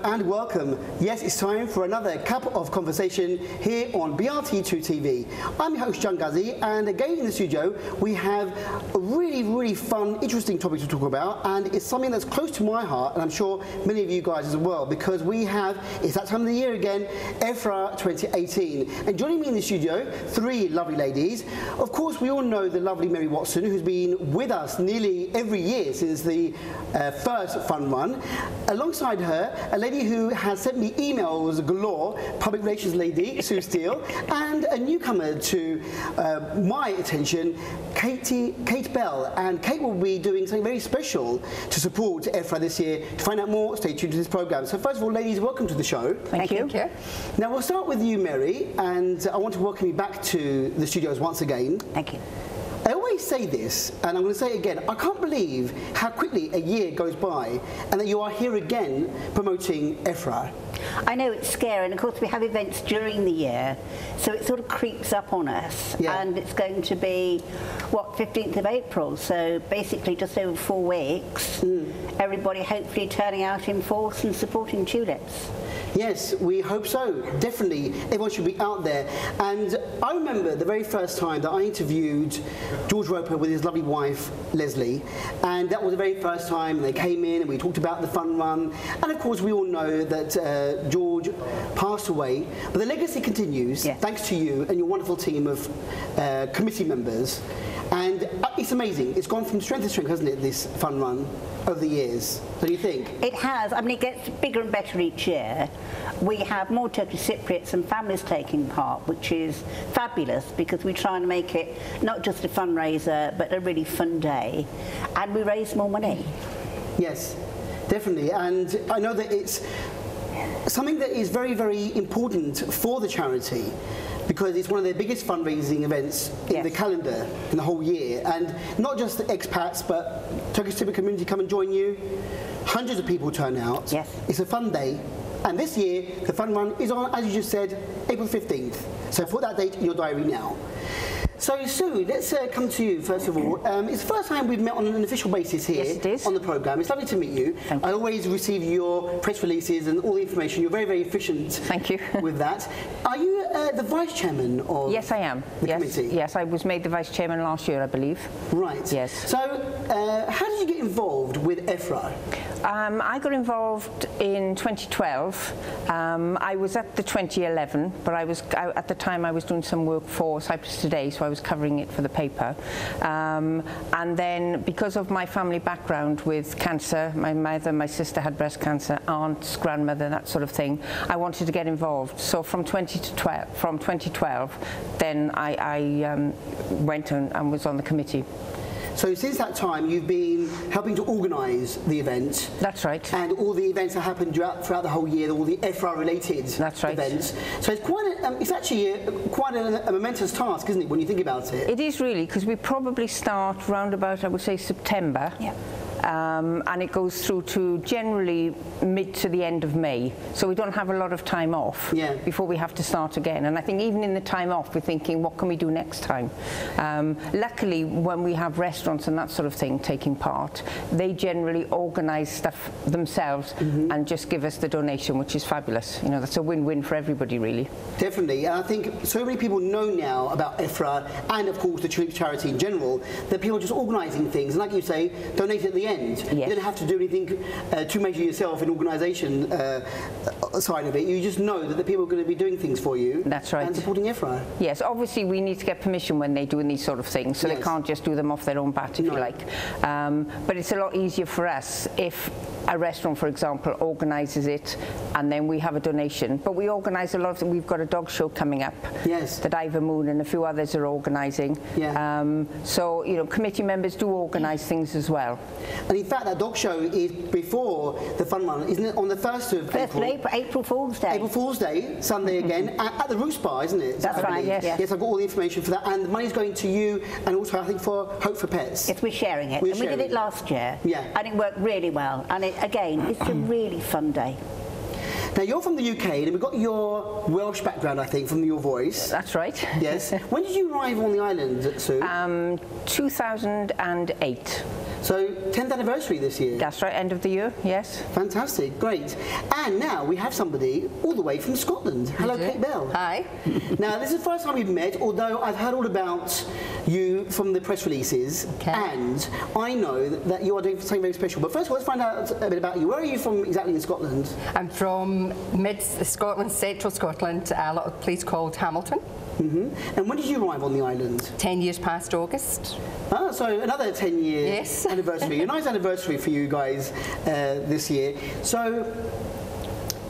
and welcome. Yes, it's time for another cup of conversation here on BRT2 TV. I'm your host John Guzzi, and again in the studio we have a really fun, interesting topic to talk about, and it's something that's close to my heart, and I'm sure many of you guys as well, because it's that time of the year again, EFRAR 2018. And joining me in the studio, three lovely ladies. Of course, we all know the lovely Mary Watson, who's been with us nearly every year since the first fun run. Alongside her, a lady who has sent me emails galore, public relations lady, Sue Steele, and a newcomer to my attention, Kate Bell. And Kate will be doing something very special to support EFRAR this year. To find out more, stay tuned to this programme. So first of all, ladies, welcome to the show. Thank you. Now we'll start with you, Mary, and I want to welcome you back to the studios once again. Thank you. I always say this, and I'm going to say it again, I can't believe how quickly a year goes by and that you are here again promoting EFRAR. I know it's scary, and of course we have events during the year, so it sort of creeps up on us. Yeah. And it's going to be, what, 15th of April, so basically just over 4 weeks. Everybody hopefully turning out in force and supporting tulips. Yes, we hope so. Definitely, everyone should be out there. And I remember the very first time that I interviewed George Roper with his lovely wife, Leslie. And that was the very first time they came in and we talked about the fun run. And of course, we all know that George passed away. But the legacy continues, yes, thanks to you and your wonderful team of committee members. And it's amazing. It's gone from strength to strength, hasn't it, this fun run over the years? What do you think? It has. I mean, it gets bigger and better each year. We have more Turkish Cypriots and families taking part, which is fabulous because we try and make it not just a fundraiser, but a really fun day. And we raise more money. Yes, definitely. And I know that it's something that is very important for the charity, because it's one of their biggest fundraising events in the calendar in the whole year. And not just the expats, but Turkish Cypriot community come and join you. Hundreds of people turn out. Yes. It's a fun day. And this year, the fun run is on, as you just said, April 15th. So put that date in your diary now. So Sue, let's come to you first of all. It's the first time we've met on an official basis here. Yes, it is. On the programme. It's lovely to meet you. Thank you. I always receive your press releases and all the information. You're very efficient. Thank you. With that. Are you the vice chairman of Yes, I am. the committee? Yes, I was made the vice chairman last year, I believe. Right. Yes. So how did you get involved with EFRAR? I got involved in 2012. I was at the 2011, but at the time I was doing some work for Cyprus Today, so I was covering it for the paper. And then because of my family background with cancer, my mother, my sister had breast cancer, aunts, grandmother, that sort of thing, I wanted to get involved. So from 2012, then I went and was on the committee. So since that time, you've been helping to organise the event. That's right. And all the events that happened throughout the whole year, all the EFRAR-related events. So it's quite it's actually quite a momentous task, isn't it, when you think about it? It is really, because we probably start round about, I would say, September. Yeah. And it goes through to generally mid to the end of May. So we don't have a lot of time off before we have to start again. And I think even in the time off, we're thinking, what can we do next time? Luckily, when we have restaurants and that sort of thing taking part, they generally organise stuff themselves and just give us the donation, which is fabulous. You know, that's a win-win for everybody, really. Definitely. And I think so many people know now about EFRAR and, of course, the Tulip Charity in general, that people are just organising things. And like you say, donate at the end. Yes. You don't have to do anything too major yourself in organisation side of it. You just know that the people are going to be doing things for you. That's right. And supporting EFRAR. Yes, obviously we need to get permission when they're doing these sort of things, so they can't just do them off their own bat, if you like. But it's a lot easier for us if a restaurant, for example, organises it and then we have a donation. But we organise a lot of them. We've got a dog show coming up that Ivor Moon and a few others are organising. So, you know, committee members do organise things as well. And in fact, that dog show is before the fun run, isn't it? On the 1st of April. April Fool's Day. April Fool's Day, Sunday again, at the Roots Bar, isn't it? That's right, yes. Yes, I've got all the information for that. And the money's going to you and also, I think, for Hope for Pets. Yes, we're sharing it. We did it last year. Yeah. And it worked really well. And again, it's a really fun day. Now, you're from the UK, and we've got your Welsh background, I think, from your voice. That's right. Yes. When did you arrive on the island, Sue? 2008. So 10th anniversary this year. That's right, end of the year, yes. Fantastic, great. And now we have somebody all the way from Scotland. Hello, Kate Bell. Hi. Now, this is the first time we've met, although I've heard all about you from the press releases, and I know that you are doing something very special. But first of all, let's find out a bit about you. Where are you from exactly in Scotland? I'm from mid-Scotland, central Scotland, a little place called Hamilton. And when did you arrive on the island? 10 years past August. Ah, so another 10-year Yes. anniversary. A nice anniversary for you guys this year. So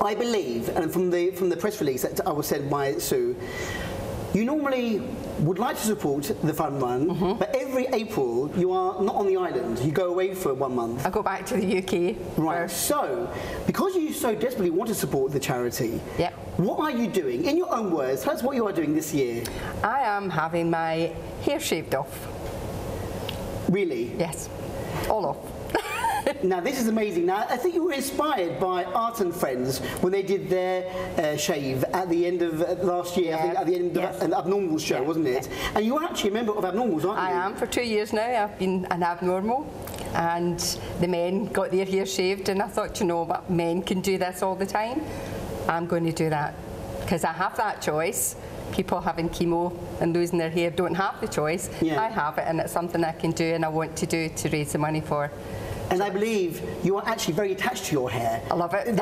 I believe, and from the press release that I was sent by Sue, you normally would like to support the fun run, but every April you are not on the island. You go away for 1 month. I go back to the UK. Right. So, because you so desperately want to support the charity, Yep. what are you doing? In your own words, tell us what you are doing this year. I am having my hair shaved off. Really? Yes, all off. Now, this is amazing. Now, I think you were inspired by Art and Friends when they did their shave at the end of last year, I think at the end of an Abnormals show, wasn't it? And you are actually a member of Abnormals, aren't you? I am. For 2 years now, I've been an abnormal. And the men got their hair shaved, and I thought, you know what, men can do this all the time. I'm going to do that because I have that choice. People having chemo and losing their hair don't have the choice. Yeah. I have it, and it's something I can do and I want to do to raise the money for. And I believe you are actually very attached to your hair. I love it.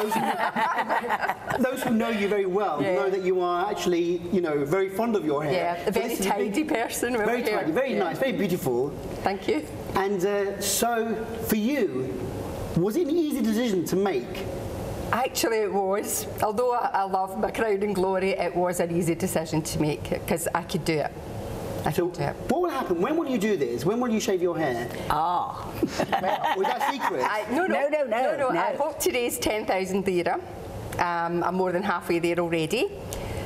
Those who know you very well know that you are actually, you know, very fond of your hair. Yeah, a very tidy person with Very my hair. tidy, very nice, very beautiful. Thank you. And so, for you, was it an easy decision to make? Actually, it was. Although I love my crown and glory, it was an easy decision to make because I could do it. I So, could do it. what will happen? When will you do this? When will you shave your hair? Ah. Was that secret? No. I hope to raise 10,000 lira. I'm more than halfway there already.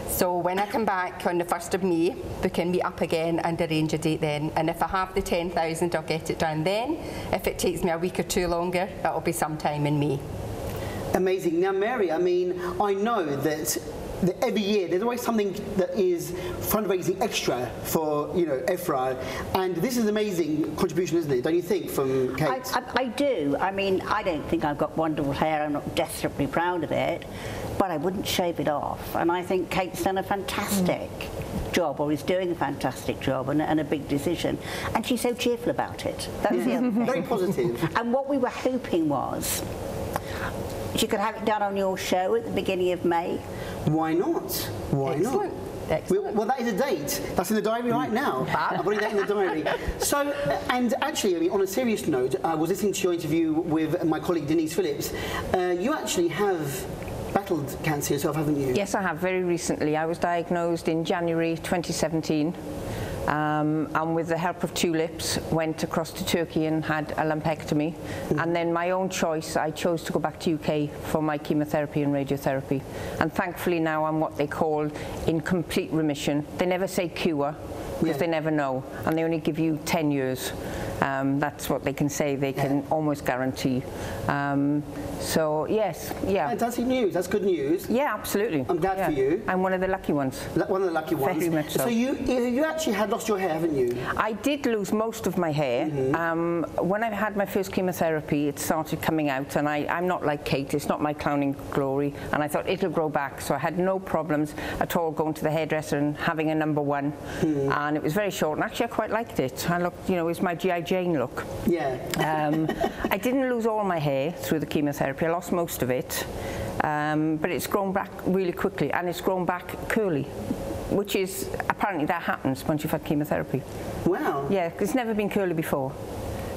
So when I come back on the 1st of May, we can meet up again and arrange a date then. And if I have the 10,000, I'll get it done then. If it takes me a week or two longer, that'll be sometime in May. Amazing. Now, Mary, I mean, I know that every year there's always something that is fundraising extra for, you know, EFRAR, and this is an amazing contribution, isn't it? Don't you think, from Kate? I do. I mean, I don't think I've got wonderful hair. I'm not desperately proud of it, but I wouldn't shave it off. And I think Kate's done a fantastic job, or is doing a fantastic job, and a big decision. And she's so cheerful about it. That's the other thing. Very positive. And what we were hoping was you could have it done on your show at the beginning of May. Why not? Why Excellent. not? Excellent. Well, that is a date. That's in the diary right now. I'm putting that in the diary. So, and actually, I mean, on a serious note, I was listening to your interview with my colleague Denise Phillips. You actually have battled cancer yourself, haven't you? Yes, I have, very recently. I was diagnosed in January 2017. And with the help of Tulips, went across to Turkey and had a lumpectomy. And then my own choice, I chose to go back to UK for my chemotherapy and radiotherapy. And thankfully now I'm what they call in complete remission. They never say cure, because they never know. And they only give you 10 years. That's what they can say. They can almost guarantee. So yes, Fantastic news. That's good news. Yeah, absolutely. I'm glad for you. I'm one of the lucky ones. One of the lucky ones. Very much so. So you actually had lost your hair, haven't you? I did lose most of my hair. When I had my first chemotherapy, it started coming out, and I'm not like Kate. It's not my crowning glory, and I thought it'll grow back. So I had no problems at all going to the hairdresser and having a number one, and it was very short. And actually, I quite liked it. I looked, you know, it was my G.I. Jane look. Yeah. I didn't lose all my hair through the chemotherapy. I lost most of it, but it's grown back really quickly, and it's grown back curly, which is apparently that happens once you've had chemotherapy. Wow. Yeah, it's never been curly before.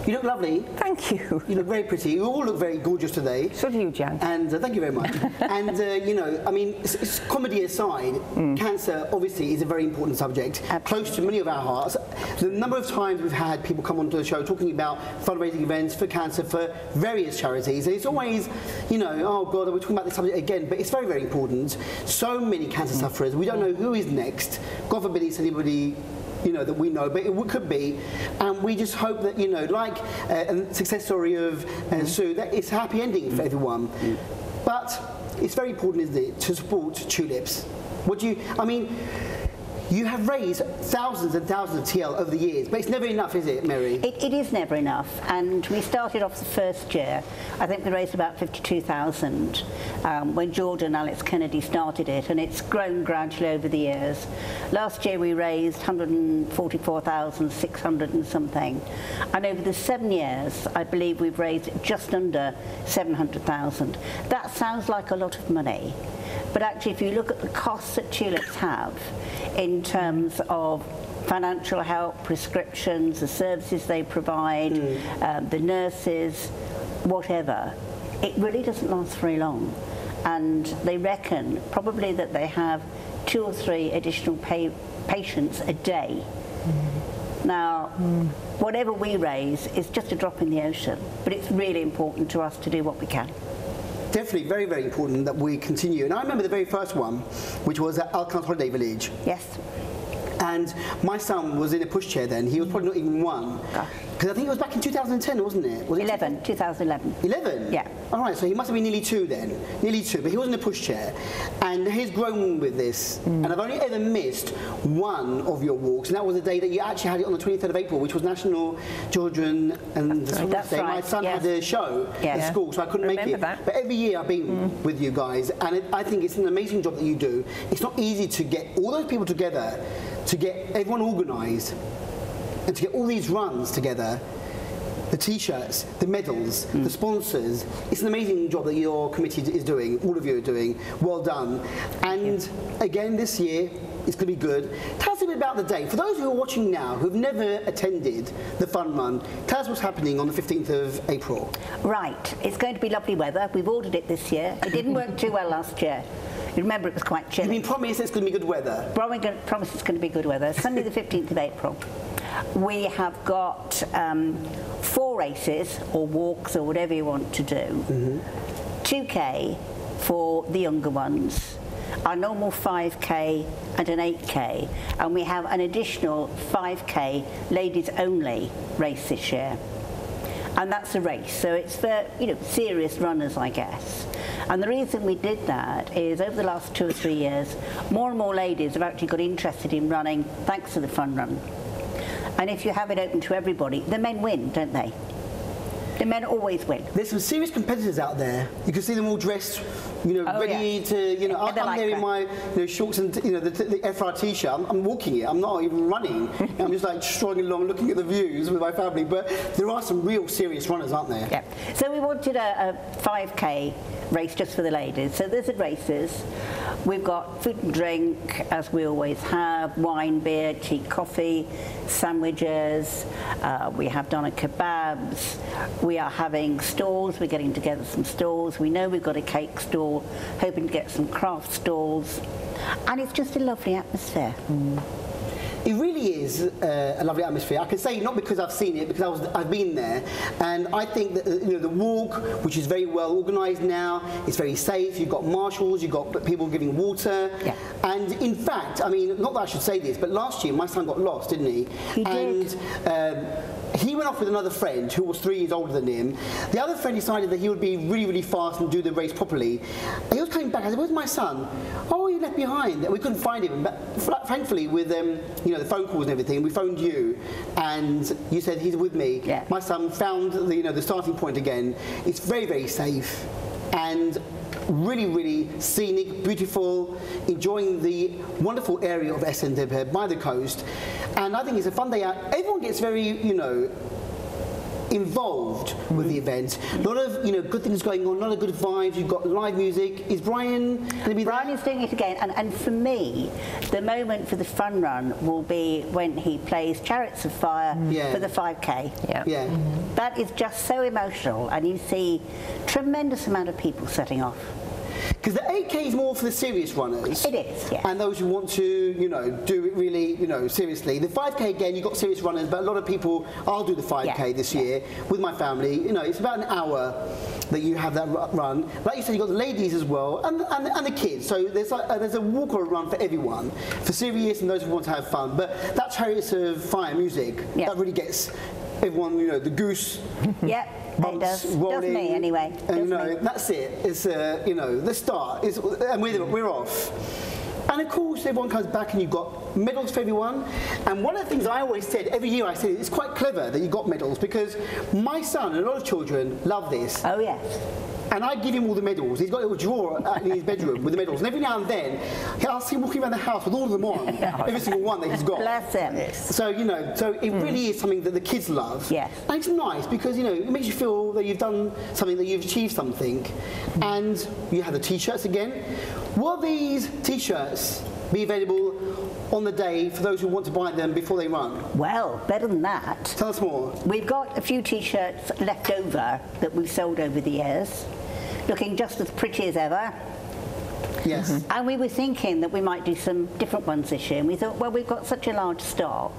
You look lovely. Thank you. You look very pretty. You all look very gorgeous today. So do you, Jan. And thank you very much. And, you know, I mean, comedy aside, cancer obviously is a very important subject, close to many of our hearts. The number of times we've had people come onto the show talking about fundraising events for cancer for various charities, and it's always, you know, oh God, we're talking about this subject again, but it's very, very important. So many cancer sufferers, we don't know who is next. God forbid it's anybody, you know, that we know, but it could be, and we just hope that, you know, like a success story of Sue, that it's a happy ending for everyone. But it's very important, isn't it, to support Tulips? What do you, I mean, You have raised thousands and thousands of TL over the years, but it's never enough, is it, Mary? It is never enough, and we started off the first year, I think we raised about 52,000 when George and Alex Kennedy started it, and it's grown gradually over the years. Last year we raised 144,600 and something, and over the 7 years I believe we've raised just under 700,000. That sounds like a lot of money, but actually if you look at the costs that tulips have in terms of financial help, prescriptions, the services they provide, the nurses, whatever, it really doesn't last very long. And they reckon probably that they have 2 or 3 additional patients a day. Now, whatever we raise is just a drop in the ocean, but it's really important to us to do what we can. Definitely very, very important that we continue. And I remember the very first one, which was at Alcan's Holiday Village. Yes. And my son was in a pushchair then. He was probably not even 1. Because I think it was back in 2010, wasn't it? Was it 2011. 11? Yeah. All right, so he must have been nearly 2 then. Nearly 2, but he was in a pushchair. And he's grown with this. And I've only ever missed one of your walks, and that was the day that you actually had it on the 23rd of April, which was National Children and the Sports Day. My son had a show at school, so I couldn't make it. But every year I've been with you guys, and I think it's an amazing job that you do. It's not easy to get all those people together, to get everyone organised, and to get all these runs together, the T-shirts, the medals, the sponsors. It's an amazing job that your committee is doing, all of you are doing. Well done. And again, this year, it's going to be good. Tell us a bit about the day. For those who are watching now, who've never attended the fun run, tell us what's happening on the 15th of April. Right. It's going to be lovely weather. We've ordered it this year. It didn't work too well last year. You remember it was quite chilly. You've been promised it's going to be good weather. Promise it's going to be good weather. Sunday the 15th of April. We have got 4 races, or walks, or whatever you want to do. 2K for the younger ones, our normal 5K and an 8K, and we have an additional 5K ladies only race this year. And that's a race, so it's for, you know, serious runners, I guess. And the reason we did that is over the last 2 or 3 years, more and more ladies have actually got interested in running thanks to the fun run. And if you have it open to everybody, the men win, don't they? The men always win. There's some serious competitors out there. You can see them all dressed, you know, ready to, you know, I'm there in my shorts and, you know, the EFRAR T-shirt. I'm walking it. I'm not even running. I'm just like strolling along, looking at the views with my family. But there are some real serious runners, aren't there? Yeah. So we wanted a 5K race just for the ladies. So there's the races. We've got food and drink, as we always have, wine, beer, tea, coffee, sandwiches. We have doner kebabs. We are having stalls. We're getting together some stalls. We know we've got a cake stall, hoping to get some craft stalls. And it's just a lovely atmosphere. It really is a lovely atmosphere. I can say not because I've seen it, because I've been there, and I think that the walk, which is very well organised now, it's very safe. You've got marshals, you've got people giving water, and in fact, I mean, not that I should say this, but last year my son got lost, didn't he? He did. He went off with another friend who was 3 years older than him. The other friend decided that he would be really, really fast and do the race properly. And he was coming back. I said, "Where's my son?" "Oh, he left behind." And we couldn't find him. But thankfully, with you know, the phone calls and everything, we phoned you, and you said he's with me. Yeah. My son found the starting point again. It's very, very safe, and really, really scenic, beautiful, enjoying the wonderful area of Essendepe by the coast. And I think it's a fun day out. Everyone gets very, you know, involved with the event. A lot of, you know, good things going on, a lot of good vibes. You've got live music. Is Brian going to be there? Brian is doing it again, and for me, the moment for the fun run will be when he plays Chariots of Fire for the 5K. That is just so emotional, and you see tremendous amount of people setting off. Because the 8K is more for the serious runners. It is, yeah. And those who want to, you know, do it really, you know, seriously. The 5K, again, you've got serious runners, but a lot of people, I'll do the 5K this year with my family. You know, it's about an hour that you have that run. Like you said, you've got the ladies as well, and the kids. So there's a walk or a run for everyone, for serious and those who want to have fun. But that Chariots of Fire music, that really gets everyone, you know, the goose. It does. Does me anyway. And you know, that's it. It's you know, the start. And we're off. And of course, everyone comes back and you've got medals for everyone. And one of the things I always said, every year I said, it's quite clever that you got medals, because my son and a lot of children love this. Oh, yes. And I give him all the medals. He's got a little drawer in his bedroom with the medals. And every now and then, I'll see him walking around the house with all of them on, every single one that he's got. Bless him. So, you know, so it really is something that the kids love. Yes. And it's nice because, you know, it makes you feel that you've done something, that you've achieved something. And you have the T-shirts again. Will these T-shirts be available on the day for those who want to buy them before they run? Well, better than that. Tell us more. We've got a few T-shirts left over that we've sold over the years, looking just as pretty as ever. Yes. And we were thinking that we might do some different ones this year. And we thought, well, we've got such a large stock.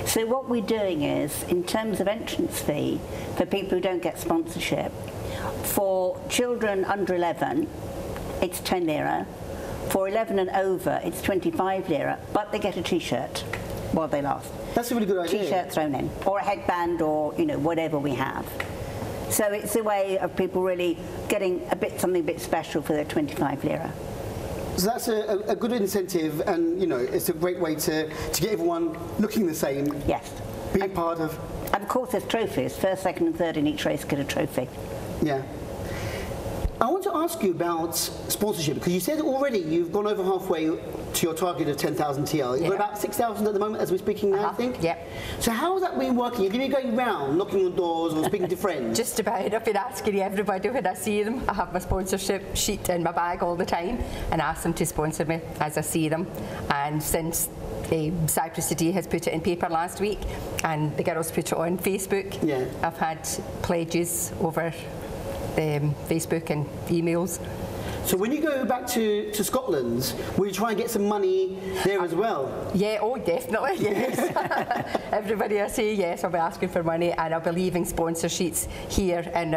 So what we're doing is, in terms of entrance fee, for people who don't get sponsorship, for children under 11, it's 10 lira. For 11 and over, it's 25 lira, but they get a T-shirt while they last. That's a really good idea. T-shirt thrown in, or a headband, or, you know, whatever we have. So it's a way of people really getting something a bit special for their 25 lira. So that's a good incentive, and, you know, it's a great way to get everyone looking the same. Yes. Being part of. And of course there's trophies. First, second and third in each race get a trophy. Yeah. I want to ask you about sponsorship, because you said already you've gone over halfway to your target of 10,000 TL. You've got about 6,000 at the moment as we're speaking now, I think? Yep. So how has that been working? Have you been going round, knocking on doors or speaking to friends? Just about. I've been asking everybody when I see them. I have my sponsorship sheet in my bag all the time and ask them to sponsor me as I see them. And since Cyprus Today has put it in paper last week and the girls put it on Facebook, I've had pledges over Facebook and emails. So when you go back to Scotland, will you try and get some money there as well? Yeah, oh definitely, yes. Everybody I say yes, I'll be asking for money, and I'll be leaving sponsor sheets here in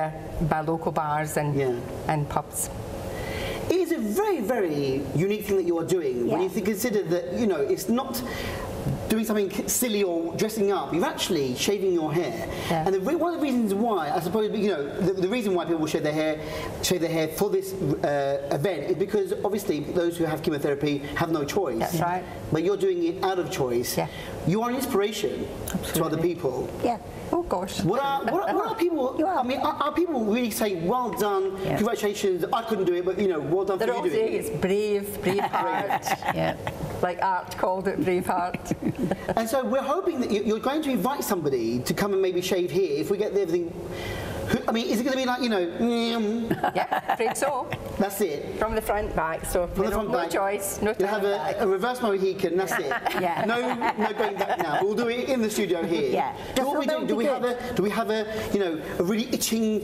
my local bars and pubs. It is a very, very unique thing that you are doing when you consider that, you know, it's not doing something silly or dressing up. You're actually shaving your hair. And one of the reasons why, I suppose, you know, the reason why people shave their hair for this event is because obviously those who have chemotherapy have no choice. That's right. But you're doing it out of choice. Yeah. You are an inspiration to other people. Yeah. Oh gosh. What are people? I mean, are people really saying, "Well done, congratulations"? I couldn't do it, but you know, well done for you doing it. They're all saying it's brave heart. Like Art called it, brave heart. And so we're hoping that you're going to invite somebody to come and maybe shave here if we get everything. I mean, is it going to be like, you know? Yeah, afraid so. That's it. From the front back, so no choice. No. You'll have a reverse Mohican. That's it. No going back now. We'll do it in the studio here. Yeah. So what we do? Do we have a you know, a really itching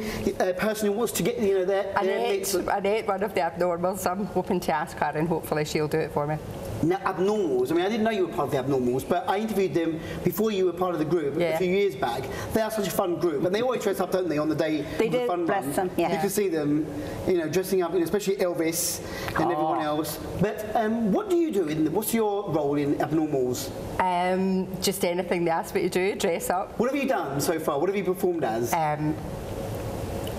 person who wants to get, you know, their Annette, one of the abnormals. I'm hoping to ask her, and hopefully she'll do it for me. Now, Abnormals, I mean, I didn't know you were part of the Abnormals, but I interviewed them before you were part of the group a few years back. They are such a fun group, and they always dress up, don't they, on the day of the fun run. Them, You can see them, you know, dressing up, especially Elvis and everyone else. But what do you do? What's your role in Abnormals? Just anything they ask me to do, dress up. What have you done so far? What have you performed as?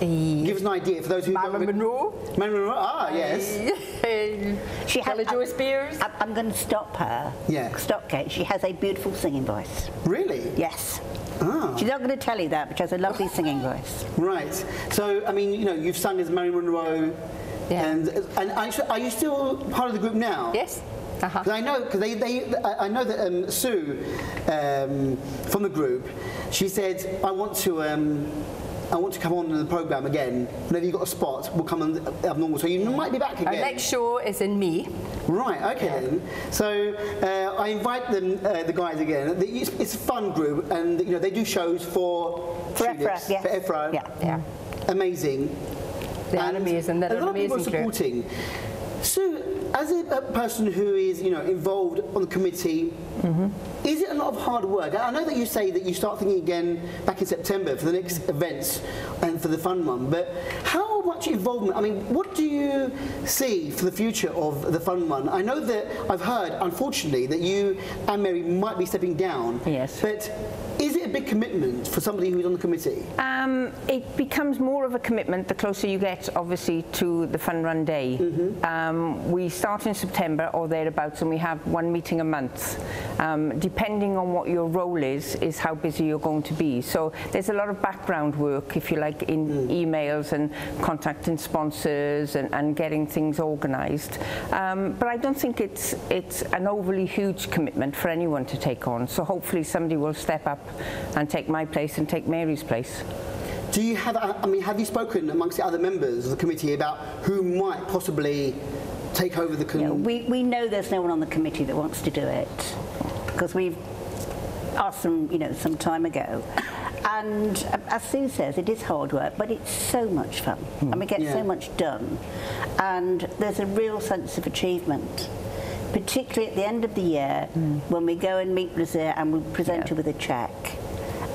Give us an idea for those who don't know. Monroe. Ah, yes. She has Joe Spears. I'm going to stop her. Yeah. Stop, Kate. She has a beautiful singing voice. Really? Yes. Ah. She's not going to tell you that, but she has a lovely singing voice. Right. So, I mean, you know, you've sung as Marilyn Monroe. Yeah. And are you still part of the group now? Yes. Because I know, I know that Sue from the group, she said, I want to come on in the programme again. Whenever you've got a spot, we'll come on Abnormal. So you might be back again. Our next show is in May. Right, okay then. So I invite them, the guys again. It's a fun group, and you know they do shows for EFRAR, yes. For EFRAR. Yeah. Amazing. They are amazing. They're a lot of people are supporting. So, as a person who is, you know, involved on the committee, is it a lot of hard work? I know that you say that you start thinking again back in September for the next events and for the fun one, but how much involvement, I mean, what do you see for the future of the fun one? I know that I've heard, unfortunately, that you and Mary might be stepping down. Yes. But is it a big commitment for somebody who's on the committee? It becomes more of a commitment the closer you get, obviously, to the Fun Run Day. We start in September or thereabouts, and we have one meeting a month. Depending on what your role is how busy you're going to be. So there's a lot of background work, if you like, in emails and contacting sponsors and getting things organised. But I don't think it's an overly huge commitment for anyone to take on. So hopefully somebody will step up and take my place and take Mary's place. Do you have, I mean, have you spoken amongst the other members of the committee about who might possibly take over the committee? We know there's no one on the committee that wants to do it, because we've asked them, some time ago. And as Sue says, it is hard work, but it's so much fun. And we get so much done. And there's a real sense of achievement, particularly at the end of the year when we go and meet Brazil and we present her with a cheque.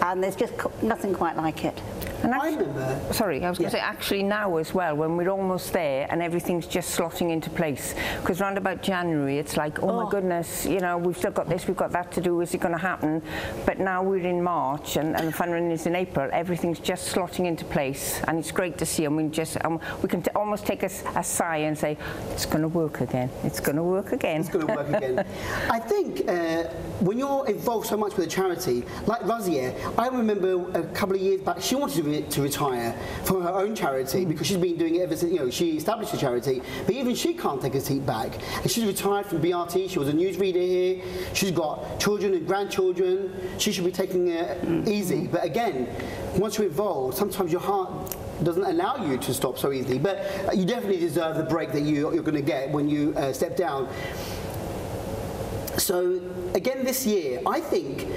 And there's just nothing quite like it. And actually, sorry, I was going to say, actually now as well, when we're almost there and everything's just slotting into place, because round about January it's like, oh my goodness, we've still got this, we've got that to do, is it going to happen? But now we're in March and the fun run is in April, everything's just slotting into place, and it's great to see, and we can almost take a sigh and say, it's going to work again, it's going to work again. It's going to work again. I think when you're involved so much with a charity, like Razia, I remember a couple of years back, she wanted to retire from her own charity because she's been doing it ever since, she established a charity, but even she can't take a seat back. And she's retired from BRT, she was a newsreader here, she's got children and grandchildren, she should be taking it easy. But again, once you're involved, sometimes your heart doesn't allow you to stop so easily, but you definitely deserve the break that you're going to get when you step down. So again this year, I think,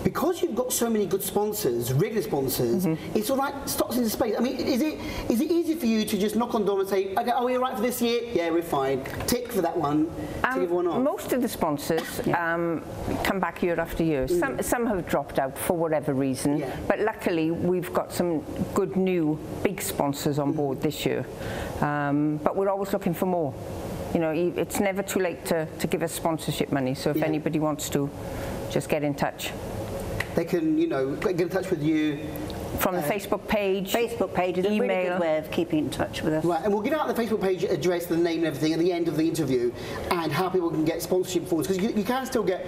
because you've got so many good sponsors, regular sponsors, it sort of like stops in the space. I mean, is it easy for you to just knock on the door and say, okay, are we all right for this year? Yeah, we're fine. Tick for that one, tick everyone off. Most of the sponsors come back year after year. Some have dropped out for whatever reason, but luckily we've got some good new big sponsors on board this year. But we're always looking for more. It's never too late to give us sponsorship money, so if anybody wants to, just get in touch. They can, get in touch with you. From the Facebook page. Facebook page is a really good way of keeping in touch with us. Right, and we'll give out the Facebook page address, the name and everything at the end of the interview, and how people can get sponsorship forms, because you can still get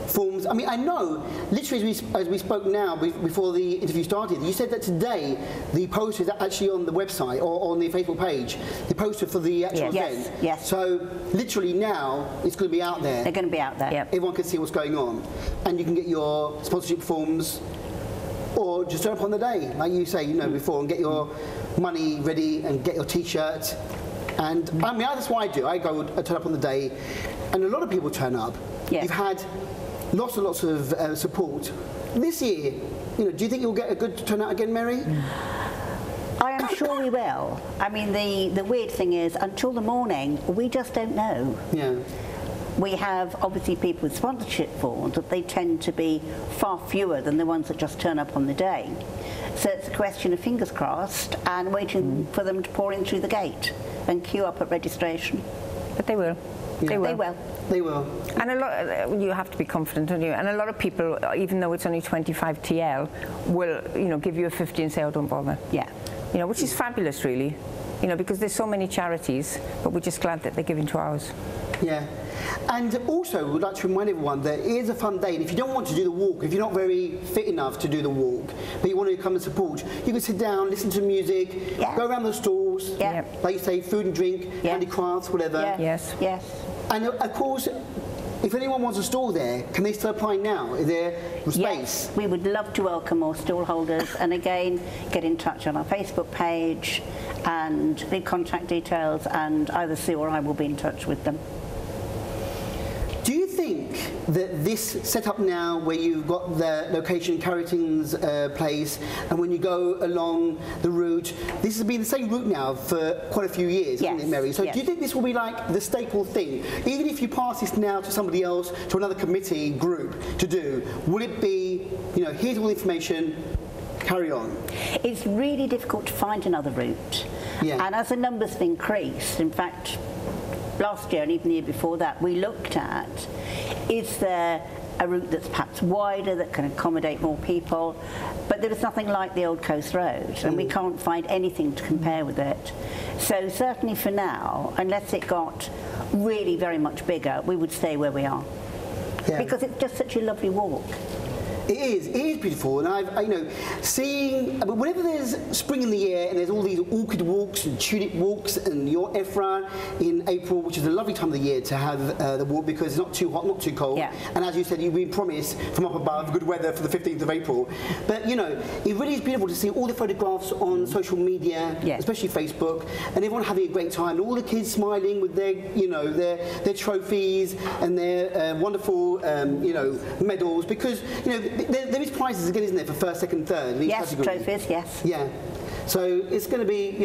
forms. I mean, I know, literally as we spoke now, before the interview started, you said that today the poster is actually on the website or on the Facebook page, the poster for the actual event. Yes. So literally now it's going to be out there. They're going to be out there. Yep. Everyone can see what's going on, and you can get your sponsorship forms, or just turn up on the day, like you say, before, and get your money ready and get your T-shirt. And I mean, that's what I do. I turn up on the day, and a lot of people turn up. Yes. You've had lots and lots of support. This year, do you think you'll get a good turnout again, Mary? I am sure we will. I mean, the weird thing is, until the morning, we just don't know. Yeah. We have, obviously, people with sponsorship forms, but they tend to be far fewer than the ones that just turn up on the day. So it's a question of fingers crossed and waiting for them to pour in through the gate and queue up at registration. But they will. Yeah. They will. They will. And a lot, you have to be confident, don't you? And a lot of people, even though it's only 25 TL, will, give you a 50 and say, oh, don't bother. Yeah. Which is fabulous, really. Because there's so many charities, but we're just glad that they're giving to ours. Yeah. And also, we'd like to remind everyone that it is a fun day, and if you don't want to do the walk, if you're not very fit enough to do the walk, but you want to come and support, you can sit down, listen to music, go around the stalls, like you say, food and drink, handicrafts, whatever. Yes. And of course, if anyone wants a stall there, can they still apply now? Is there space? Yes, we would love to welcome more stall holders, and again, get in touch on our Facebook page and the contact details, and either Sue or I will be in touch with them. Do you think that this setup now, where you've got the location Carrington's place, and when you go along the route, this has been the same route now for quite a few years, hasn't it, Mary? So do you think this will be like the staple thing? Even if you pass this now to somebody else, to another committee group to do, will it be, here's all the information, carry on? It's really difficult to find another route. Yeah. And as the numbers have increased, in fact, last year and even the year before that, we looked at, is there a route that's perhaps wider, that can accommodate more people, but there is nothing like the Old Coast Road, and we can't find anything to compare with it. So certainly for now, unless it got really very much bigger, we would stay where we are. Yeah. Because it's just such a lovely walk. It is beautiful, and seeing, whenever there's spring in the air and there's all these orchid walks and tulip walks and your EFRAR in April, which is a lovely time of the year to have the walk because it's not too hot, not too cold, and as you said, you've been promised from up above good weather for the 15th of April. But it really is beautiful to see all the photographs on social media, especially Facebook, and everyone having a great time, and all the kids smiling with their, their trophies and their wonderful, medals, because there is prizes again, isn't there, for first, second, third? Yes, trophies, yes. Yeah. So it's going to be,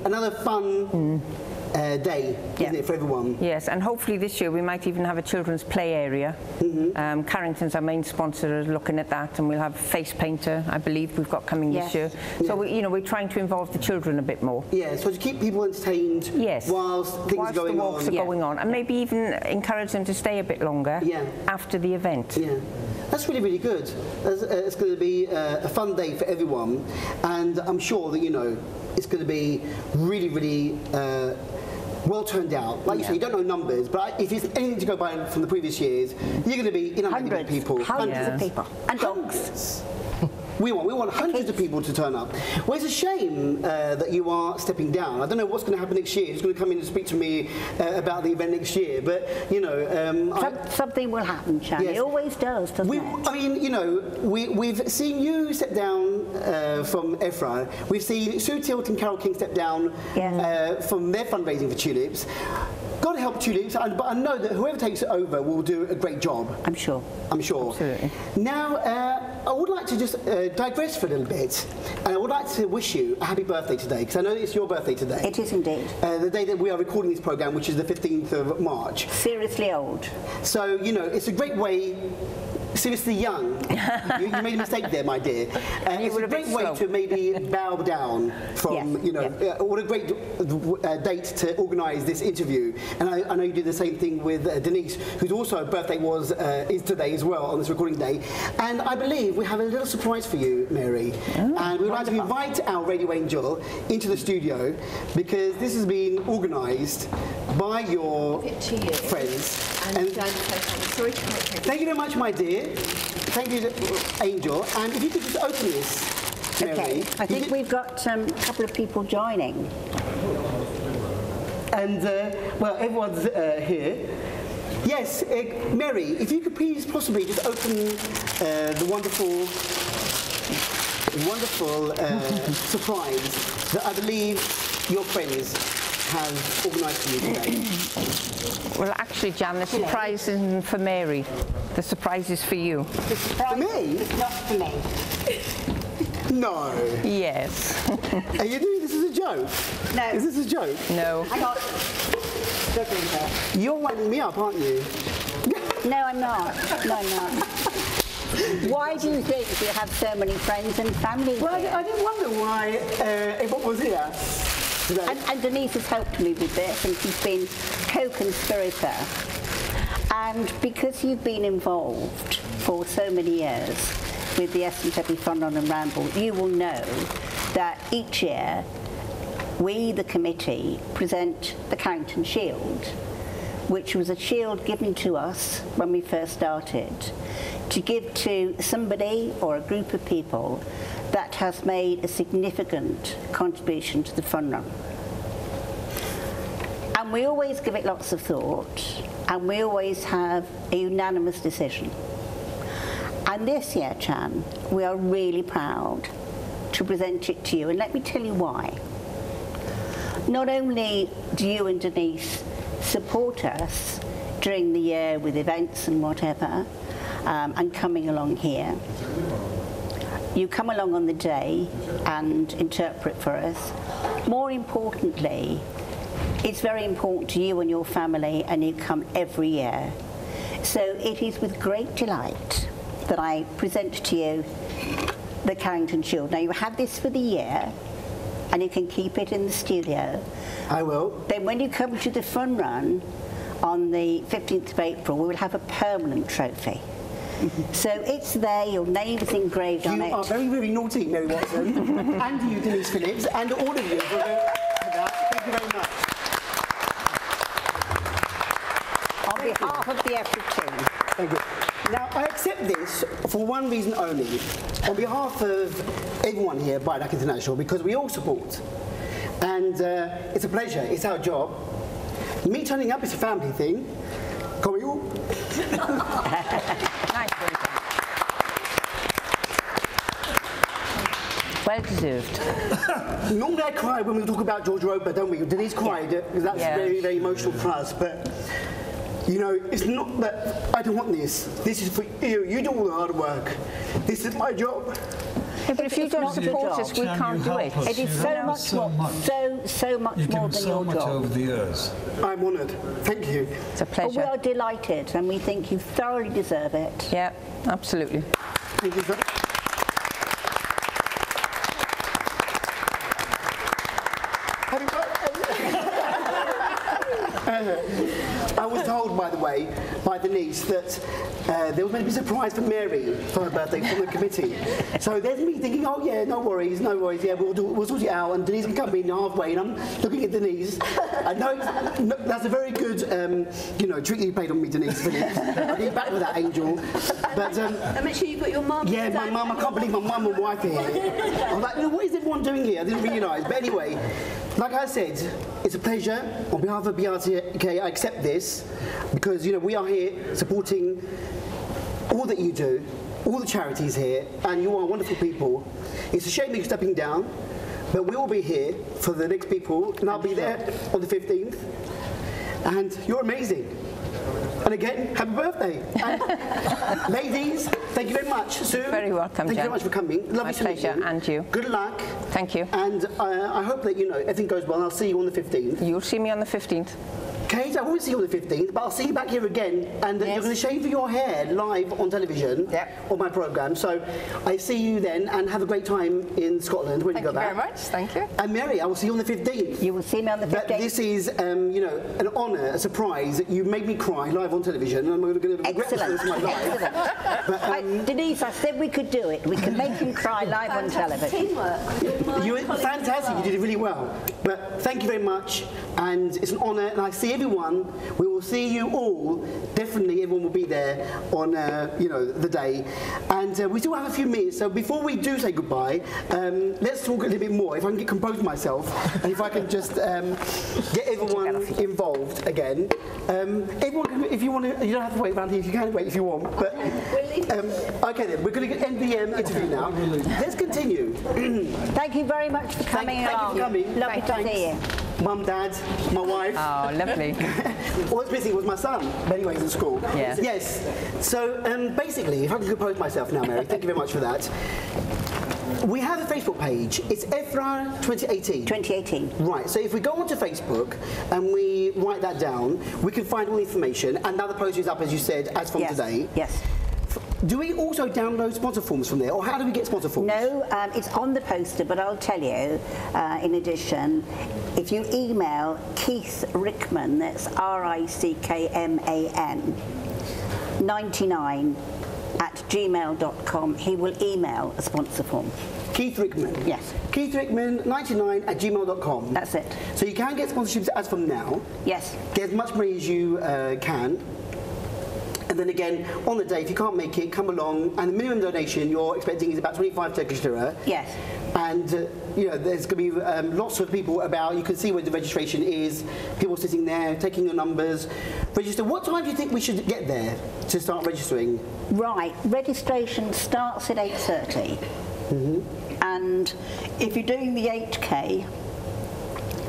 another fun day, isn't it, for everyone? Yes, and hopefully this year we might even have a children's play area. Carrington's our main sponsor is looking at that, and we'll have face painter, I believe we've got coming this year. So we're trying to involve the children a bit more. Yeah, so to keep people entertained whilst things are going the walks on. are going on, and maybe even encourage them to stay a bit longer after the event. Yeah. That's really, really good. It's going to be a fun day for everyone, and I'm sure that, it's going to be really, really well turned out. Like you say, you don't know numbers, but if it's anything to go by from the previous years, you're going to be inundated with people. Hundreds of people. And dogs. We want hundreds of people to turn up. Well, it's a shame that you are stepping down. I don't know what's going to happen next year. Who's going to come in and speak to me about the event next year? But something will happen, Chan. Yes. It always does, doesn't it? I mean, we've seen you step down from EFRAR. We've seen Sue Tilt and Carol King step down from their fundraising for tulips. God help tulips, but I know that whoever takes it over will do a great job. I'm sure. Absolutely. Now, I would like to just digress for a little bit, and I would like to wish you a happy birthday today, because I know it's your birthday today. It is indeed. The day that we are recording this programme, which is the 15th of March. Seriously old. So, it's a great way. Seriously young. You made a mistake there, my dear. It's a great way to maybe bow down from, what a great date to organise this interview. And I know you did the same thing with Denise, whose also birthday is today as well, on this recording day. And I believe we have a little surprise for you, Mary. And we'd like to invite our radio angel into the studio, because this has been organised by your friends. And thank you very much, my dear. Thank you, Angel. And if you could just open this, Mary. Okay. I think we've got a couple of people joining. And, well, everyone's here. Yes, Mary, if you could please possibly just open the wonderful surprise that I believe your friends have organised for you today. Well, actually, Jan, the surprise isn't for Mary. The surprise is for you. The surprise for me? is not for me. No. Yes. Are you doing this as a joke? No. Is this a joke? No. I'm not. You're winding me up, aren't you? No, I'm not. No, I'm not. Why do you think you have so many friends and family? Well, I did wonder why everyone was here. And Denise has helped me with this, and she's been co-conspirator. And because you've been involved for so many years with the S&W Fun Run and Ramble, you will know that each year we, the committee, present the Carrington Shield, which was a shield given to us when we first started, to give to somebody or a group of people that has made a significant contribution to the fun run. And we always give it lots of thought, and we always have a unanimous decision. And this year, Chan, we are really proud to present it to you, and let me tell you why. Not only do you and Denise support us during the year with events and whatever, and coming along here, you come along on the day and interpret for us. More importantly, it's very important to you and your family, and you come every year. So it is with great delight that I present to you the Carrington Shield. Now, you have this for the year, and you can keep it in the studio. I will. Then when you come to the fun run on the 15th of April, we will have a permanent trophy. So it's there, your name is engraved on it. You are very, very naughty, Mary Watson, and you, Denise Phillips, and all of you for that. Thank you very much. On behalf of the EFRAR team. Thank you. Now, I accept this for one reason only, on behalf of everyone here at Biodac International, because we all support. And it's a pleasure, it's our job. Me turning up is a family thing. Come on, you. Nice one. Well deserved. Normally I cry when we talk about George Roper, don't we? Denise cried, because that's very, very emotional for us. But, you know, it's not that I don't want this. This is for you. You do all the hard work. This is my job. Yeah, but if you don't support us, we can't do it. It is so much more, so much more than your job. over the years. I'm honoured. Thank you. It's a pleasure. Well, we are delighted, and we think you thoroughly deserve it. Yeah, absolutely. Thank you, sir. I was told, by the way, by Denise that there was meant to be a surprise for Mary for her birthday from the committee. So there's me thinking, oh yeah, no worries, yeah, we'll sort it out. And Denise can come in halfway, and I'm looking at Denise. I know that's a very good, you know, trick you played on me, Denise. Phillips. I'll get back with that angel. But and make sure you've got your mum. yeah, my mum. I can't believe my mum and wife are here. I was like, you know, what is everyone doing here? I didn't realise. But anyway, like I said, it's a pleasure. On behalf of BRTK, I accept this because, you know, we are here supporting all that you do, all the charities here, and you are wonderful people. It's a shame that you're stepping down, but we will be here for the next people, and I'll be there on the 15th. And you're amazing. And again, happy birthday. And ladies, thank you very much. Sue, Very welcome, thank you Jen. very much for coming. Lovely My to meet pleasure, you. and you. Good luck. Thank you. And I hope that, you know, everything goes well. I'll see you on the 15th. You'll see me on the 15th. Kate, I won't see you on the 15th, but I'll see you back here again, and you're going to shave your hair live on television on my programme. So I see you then, and have a great time in Scotland when you go back. Thank you very much. Thank you. And Mary, I will see you on the 15th. You will see me on the 15th. But this is, you know, an honour, a surprise. You made me cry live on television, and I'm going to regret this for my life. But, Denise, I said we could do it. We could make him cry live on television. Teamwork. You were fantastic. You did it really well. But thank you very much, and it's an honour. And I see everyone. We will see you all. Definitely, everyone will be there on, you know, the day. And we still have a few minutes. So before we do say goodbye, let's talk a little bit more. If I can get composed myself, and if I can just get everyone involved again. Everyone, can, if you want to, you don't have to wait around here. You can wait if you want. But okay, then we're going to end the interview now. Let's continue. Thank you very much for coming along. Thank you for coming. Lovely to see you. Mum, Dad, my wife. Oh, lovely. All that's missing was my son, but anyway, he's in school. Yeah. Yes. So basically, if I can compose myself now, Mary, thank you very much for that. We have a Facebook page. It's EFRAR 2018. 2018. Right, so if we go onto Facebook and we write that down, we can find all the information, and now the post is up, as you said, as from today. Yes. Do we also download sponsor forms from there, or how do we get sponsor forms? No, it's on the poster, but I'll tell you, in addition, if you email Keith Rickman, that's RICKMAN, 99 @gmail.com, he will email a sponsor form. Keith Rickman? Yes. Keith Rickman, 99 @gmail.com. That's it. So you can get sponsorships as from now. Yes. Get as much money as you can. And then again, on the day, if you can't make it, come along. And the minimum donation you're expecting is about 25 Turkish lira. Yes. And, you know, there's going to be lots of people about. You can see where the registration is. People sitting there, taking your numbers. Register. What time do you think we should get there to start registering? Right. Registration starts at 8:30. And if you're doing the 8K,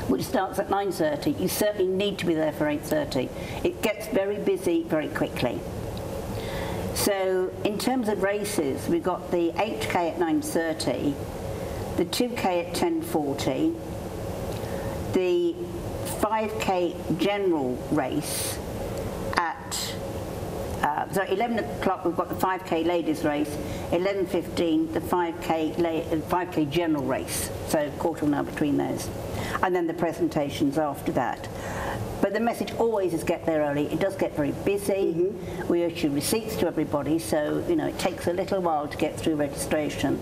which starts at 9:30, you certainly need to be there for 8:30. It gets very busy very quickly. So in terms of races, we've got the 8K at 9:30, the 2K at 10:40, the 5K general race at So 11 o'clock we've got the 5k ladies race, 11:15 the 5k general race, so quarter of an hour between those, and then the presentations after that. But the message always is get there early. It does get very busy. We issue receipts to everybody, so it takes a little while to get through registration.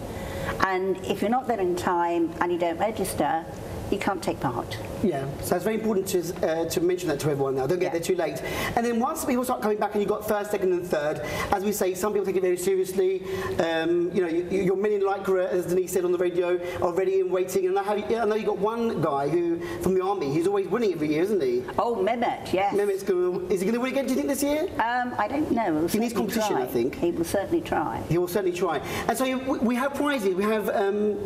And if you're not there in time and you don't register, you can't take part. Yeah, so it's very important to mention that to everyone now. Don't get there too late. And then once people start coming back and you've got first, second and third, as we say, some people take it very seriously. Your men in Lycra, as Denise said on the radio, are ready and waiting. And I know you've got one guy who from the army, he's always winning every year, isn't he? Oh, Mehmet, yes. Mehmet's is he going to win again, do you think, this year? I don't know. He needs competition, I think. He will certainly try. He will certainly try. And so we have prizes. We have,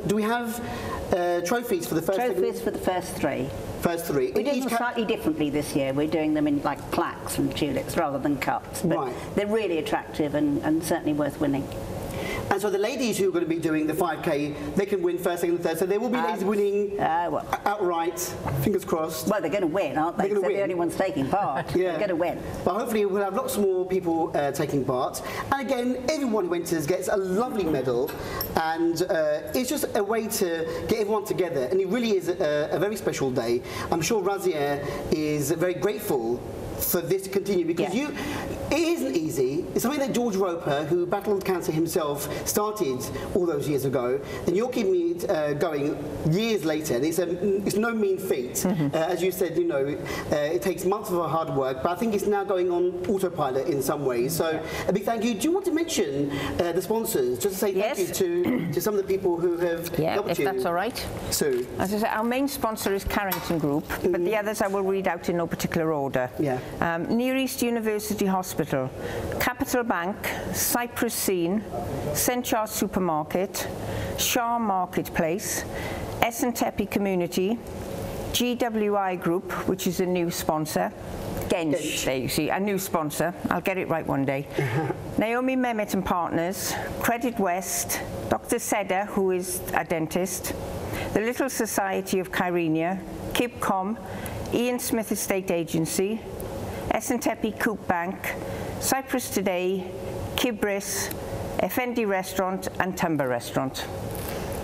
do we have trophies for the first? Trophies for the first three. First three. We're doing them slightly differently this year. We're doing them in like plaques and tulips rather than cups. But they're really attractive and certainly worth winning. And so the ladies who are going to be doing the 5k, they can win first, second, and third. So there will be ladies winning outright. Fingers crossed. Well, they're going to win, aren't they? They're the only ones taking part. They're going to win. But hopefully we'll have lots more people taking part. And again, everyone who enters gets a lovely medal. And it's just a way to get everyone together. And it really is a very special day. I'm sure Razia is very grateful for this to continue, because it isn't easy. It's something that George Roper, who battled cancer himself, started all those years ago, and you're keeping it going years later, and it's no mean feat. As you said, it takes months of hard work, but I think it's now going on autopilot in some ways. So a big thank you. Do you want to mention the sponsors, just to say thank you to some of the people who have helped you? If that's all right. Sue. As I say, our main sponsor is Carrington Group, but the others I will read out in no particular order. Near East University Hospital, Capital Bank, Cyprus Scene, St Charles Supermarket, Shaw Marketplace, Essentepi Community, GWI Group, which is a new sponsor, Genç, there you see, a new sponsor, I'll get it right one day, Naomi Mehmet and Partners, Credit West, Dr. Seda, who is a dentist, the Little Society of Kyrenia, Kibcom, Ian Smith Estate Agency, Essentepi Coop Bank, Cyprus Today, Kibris, Effendi Restaurant and Tumba Restaurant.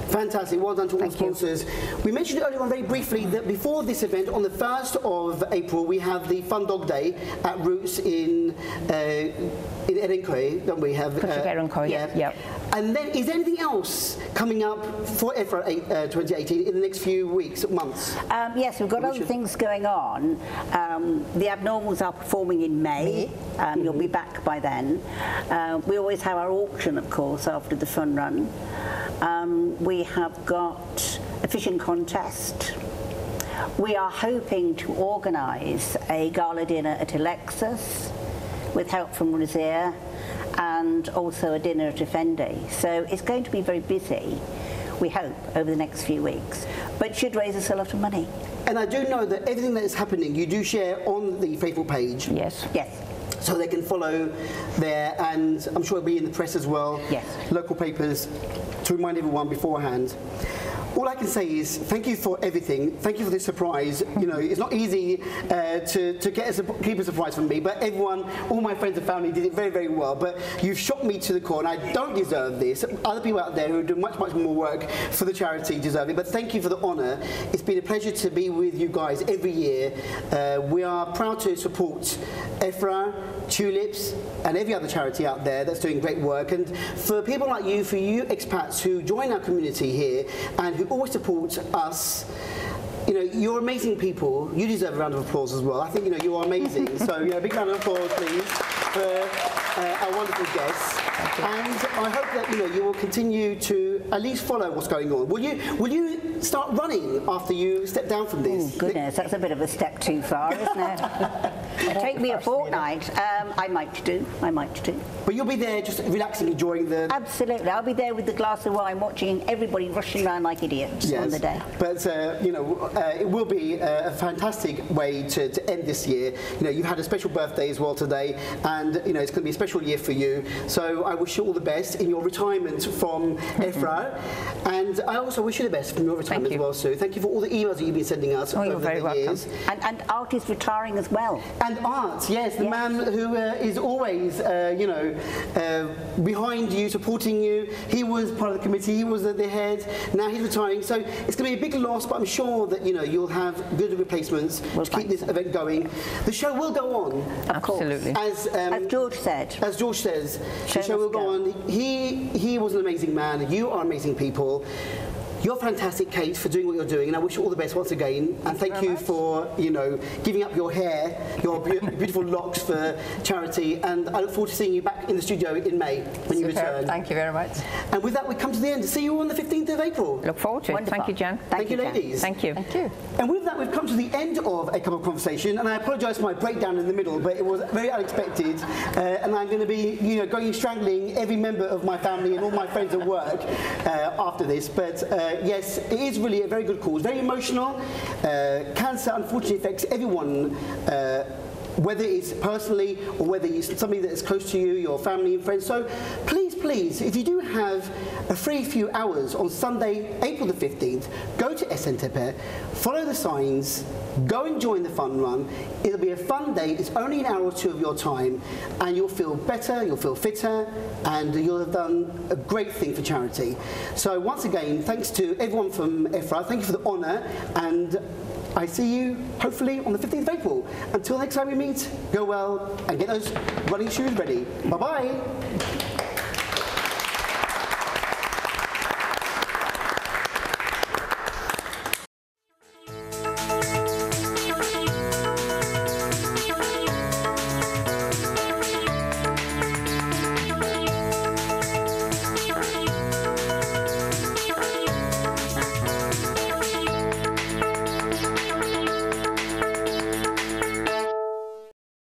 Fantastic, well done to all the sponsors. We mentioned earlier on very briefly that before this event, on the 1st of April, we have the Fun Dog Day at Roots in Erinköy, don't we have? Yeah. And then, is there anything else coming up for EFRAR 2018 in the next few weeks, months? Yes, we've got other things going on. The Abnormals are performing in May. You'll be back by then. We always have our auction, of course, after the fun run. We have got a fishing contest. We are hoping to organise a gala dinner at Alexis with help from Razia, and also a dinner at Effendi. So it's going to be very busy, we hope, over the next few weeks. But should raise us a lot of money. And I do know that everything that is happening, you do share on the Facebook page. Yes. So they can follow there, and I'm sure it'll be in the press as well. Local papers, to remind everyone beforehand. All I can say is thank you for everything. Thank you for this surprise. It's not easy to keep a surprise from me, but everyone, all my friends and family did it very, very well. But you've shocked me to the core, and I don't deserve this. Other people out there who do much, much more work for the charity deserve it. But thank you for the honour. It's been a pleasure to be with you guys every year. We are proud to support EFRAR, Tulips, and every other charity out there that's doing great work. And for people like you, for you expats who join our community here and who always support us, you're amazing people. You deserve a round of applause as well. I think you are amazing. So a big round of applause, please, for our wonderful guests. And I hope that you will continue to at least follow what's going on. Will you start running after you step down from this? Oh goodness, that's a bit of a step too far, isn't it? It'll take me a fortnight. I might do. But you'll be there just relaxing, enjoying the... Absolutely. I'll be there with the glass of wine, watching everybody rushing around like idiots on the day. But, it will be a fantastic way to end this year. You've had a special birthday as well today, and, it's going to be a special year for you. So I wish you all the best in your retirement from EFRAR. And I also wish you the best from your retirement as well, Sue. Thank you for all the emails that you've been sending us over the years. Welcome. And Art is retiring as well. And Art, yes, the man who is always, you know, behind you, supporting you. He was part of the committee, he was at the head, now he's retiring. So it's going to be a big loss, but I'm sure that, you know, you'll have good replacements to keep this event going. The show will go on. Of course. Absolutely. As George said. As George says, the show will go on. He was an amazing man. You are amazing people. You're fantastic, Kate, for doing what you're doing, and I wish you all the best once again. And thank you for, you know, giving up your hair, your beautiful locks for charity. And I look forward to seeing you back in the studio in May when you return. Thank you very much. And with that, we come to the end. See you on the 15th of April. Look forward to it. Wonderful. Thank you, Jan. Thank you, ladies. Thank you. Thank you. And with that, we've come to the end of a cup of conversation, and I apologise for my breakdown in the middle, but it was very unexpected, and I'm going to be, you know, going and strangling every member of my family and all my friends at work after this. But yes, it is really a very good cause, very emotional. Cancer unfortunately affects everyone, whether it's personally or whether it's somebody that is close to you, your family and friends. So please, please, if you do have a free few hours on Sunday, April the 15th, go to SNTP, follow the signs, go and join the fun run. It'll be a fun day. It's only an hour or two of your time, and you'll feel better, you'll feel fitter, and you'll have done a great thing for charity. So once again, thanks to everyone from EFRAR. Thank you for the honour, and I see you hopefully on the 15th of April. Until next time we meet, go well and get those running shoes ready. Bye-bye.